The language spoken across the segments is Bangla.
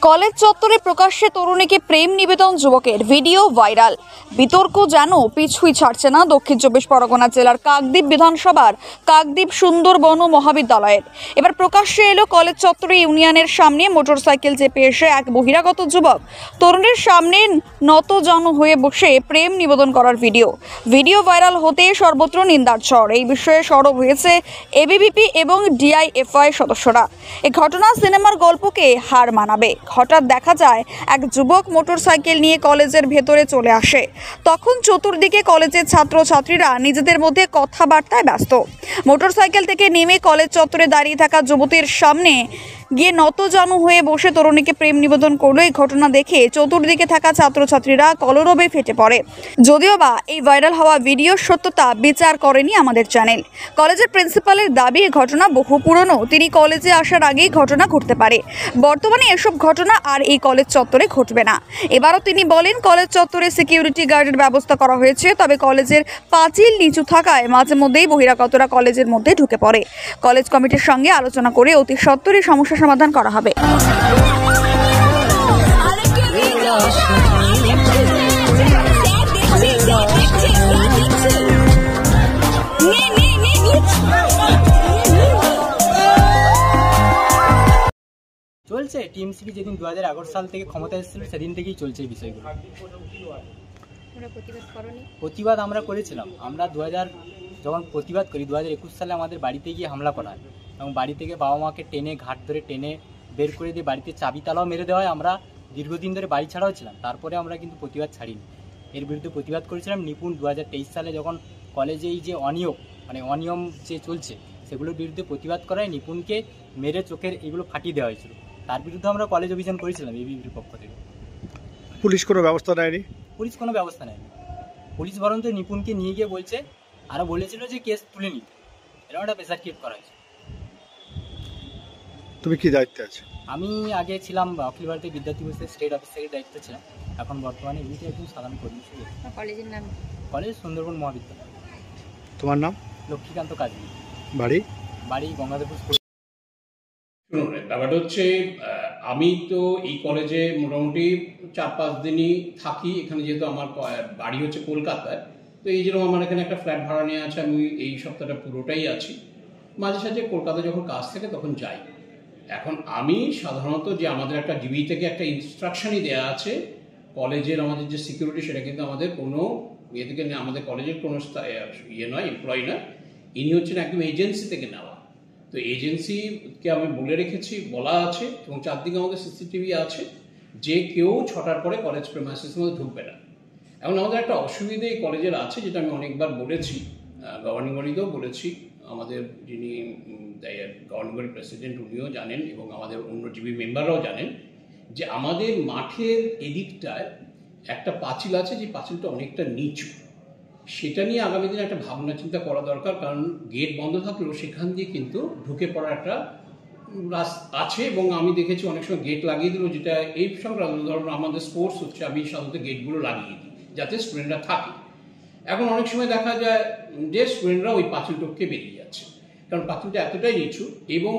কলেজ চত্বরে প্রকাশ্যে তরুণীকে প্রেম নিবেদন যুবকের ভিডিও ভাইরাল। বিতর্ক যেন পিছুই ছাড়ছে না দক্ষিণ চব্বিশ পরগনা জেলার কাকদ্বীপ বিধানসভার কাকদ্বীপ সুন্দরবন মহাবিদ্যালয়ের। এবার প্রকাশ্যে এলো কলেজ চত্বরে ইউনিয়নের সামনে মোটরসাইকেল চেপে এসে এক বহিরাগত যুবক তরুণীর সামনে নতজান হয়ে বসে প্রেম নিবেদন করার ভিডিও ভাইরাল হতে সর্বত্র নিন্দার ঝড়। এই বিষয়ে সরব হয়েছে এবিভিপি এবং ডিআইএফআই সদস্যরা। এই ঘটনা সিনেমার গল্পকে হার মানাবে। হঠাৎ দেখা যায় এক যুবক মোটরসাইকেল নিয়ে কলেজের ভেতরে চলে আসে। তখন চতুর্দিকে কলেজের ছাত্রছাত্রীরা নিজেদের মধ্যে কথাবার্তায় ব্যস্ত। মোটরসাইকেল থেকে নেমে কলেজ চত্বরে দাঁড়িয়ে থাকা যুবতীর সামনে গিয়ে নতজানু হয়ে বসে তরুণীকে প্রেম নিবেদন করলো। এই ঘটনা দেখে চতুর্দিকে থাকা ছাত্রছাত্রীরা কলরবে ফেটে পড়ে। যদিও বা এই ভাইরাল হওয়া ভিডিওর সত্যতা বিচার করেনি আমাদের চ্যানেল। কলেজের প্রিন্সিপালের দাবি এই ঘটনা বহু পুরনো, তিনি কলেজে আসার আগেই ঘটনা ঘটতে পারে। বর্তমানে এসব ঘটনা আর এই কলেজ চত্বরে ঘটবে না। এবারও তিনি বলেন, কলেজ চত্বরে সিকিউরিটি গার্ডের ব্যবস্থা করা হয়েছে, তবে কলেজের পাঁচিল নিচু থাকায় মাঝে মধ্যেই বহিরাগতরা কলেজের মধ্যে ঢুকে পড়ে। কলেজ কমিটির সঙ্গে আলোচনা করে অতি সত্বরই সমস্যা সমাধান করা হবে। চলছে টিএমসিপি যেদিন 2011 সাল থেকে ক্ষমতা এসেছিল সেদিন থেকেই চলছে এই বিষয়গুলো। প্রতিবাদ আমরা করেছিলাম। আমরা যখন প্রতিবাদ করি 2021 সালে আমাদের বাড়িতে গিয়ে হামলা করা হয় এবং বাড়ি থেকে বাবা মাকে টেনে ঘাট ধরে টেনে বের করে দিয়ে বাড়িতে চাবি তালাও মেরে দেওয়া হয়। আমরা দীর্ঘদিন ধরে বাড়ি ছাড়াও ছিলাম, তারপরে আমরা কিন্তু প্রতিবাদ ছাড়িনি। এর বিরুদ্ধে প্রতিবাদ করেছিলাম। নিপুণ 2023 সালে যখন কলেজে এই যে অনিয়ম যে চলছে সেগুলোর বিরুদ্ধে প্রতিবাদ করায় নিপুণকে মেরে চোখের এগুলো ফাটিয়ে দেওয়া হয়েছিল। তার বিরুদ্ধে আমরা কলেজ অভিযান করেছিলাম এবিভিপির পক্ষ থেকে। পুলিশ কোনো ব্যবস্থা নেয়নি? পুলিশ কোনো ব্যবস্থা নেয়নি। পুলিশ বরঞ্চ নিপুণকে নিয়ে গিয়ে বলছে, আরও বলেছিল যে কেস তুলে নিতে। এরকম একটা প্রেসার ক্রিয়েট করা হয়েছে। তুমি কি দায়িত্বে আছো? আমি আগে ছিলাম অখিল ভারতীয় বিদ্যার্থী পরিষদের স্টেট অফিস থেকে দায়িত্ব ছিলাম। এখন বর্তমানে এমনিতে একজন সাধারণ কর্মী। কলেজের নাম কলেজ সুন্দরবন মহাবিদ্যালয়। তোমার নাম? লক্ষ্মীকান্ত কাজী। বাড়ি গঙ্গাধরপুর। শুনুন, ব্যাপারটা হচ্ছে আমি তো এই কলেজে মোটামুটি 4-5 দিনই থাকি। এখানে যেহেতু আমার বাড়ি হচ্ছে কলকাতায়, তো এই জন্য আমার এখানে একটা ফ্ল্যাট ভাড়া নিয়ে আছে। আমি এই সপ্তাহটা পুরোটাই আছি। মাঝে সাঝে কলকাতায় যখন কাজ থাকে তখন যাই। এখন আমি সাধারণত যে আমাদের একটা ডিবি থেকে একটা ইনস্ট্রাকশনই দেওয়া আছে, কলেজের আমাদের যে সিকিউরিটি সেটা কিন্তু আমাদের কোনো ইয়ে থেকে আমাদের কলেজের কোনো এমপ্লয়ি নয়, ইনি হচ্ছেন একদম এজেন্সি থেকে নেওয়া। তো এজেন্সিকে আমি বলে রেখেছি, বলা আছে এবং চারদিকে আমাদের সিসিটিভি আছে যে কেউ 6টার পরে কলেজ প্রেমাইসিসের মধ্যে ঢুকবে না। এখন আমাদের একটা অসুবিধা এই কলেজের আছে, যেটা আমি অনেকবার বলেছি, গভর্নিং বডিতেও বলেছি। আমাদের যিনি গভর্নিং বডি প্রেসিডেন্ট উনিও জানেন এবং আমাদের অন্য জিবি মেম্বাররাও জানেন যে আমাদের মাঠের এদিকটায় একটা পাঁচিল আছে, যে পাঁচিলটা অনেকটা নিচু। সেটা নিয়ে আগামী দিনে একটা ভাবনা চিন্তা করা দরকার, কারণ গেট বন্ধ থাকলেও সেখান দিয়ে কিন্তু ঢুকে পড়ার একটা রাস্তা আছে। এবং আমি দেখেছি অনেক সময় গেট লাগিয়ে দিল, যেটা এই সংক্রান্ত ধরুন আমাদের স্পোর্টস হচ্ছে, আমি সাধারণত গেটগুলো লাগিয়ে দিই যাতে স্টুডেন্টরা থাকে। এখন অনেক সময় দেখা যায় যে স্টুডেন্টরা ওই পাঁচিল টপকে বেরিয়ে যাচ্ছে, কারণ পাঁচিলটা এতটাই নিচু। এবং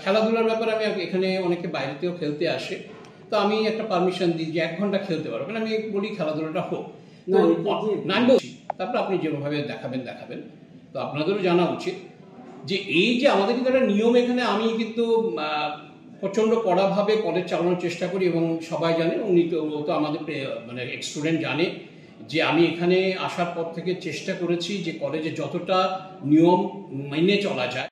খেলাধুলার ব্যাপারে আমি এখানে অনেকে বাইরেতেও খেলতে আসে, তো আমি একটা পারমিশন দিই যে 1 ঘন্টা খেলতে পারবেন। আমি বলি খেলাধুলাটা হোক, না আমি বলছি, তারপর আপনি যেভাবে দেখাবেন। তো আপনাদেরও জানা উচিত যে এই যে আমাদের কিন্তু একটা নিয়ম এখানে। আমি কিন্তু প্রচণ্ড কড়াভাবে কলেজ চালানোর চেষ্টা করি এবং সবাই জানে, উনি তো আমাদের স্টুডেন্ট জানে যে আমি এখানে আসার পর থেকে চেষ্টা করেছি যে কলেজে যতটা নিয়ম মেনে চলা যায়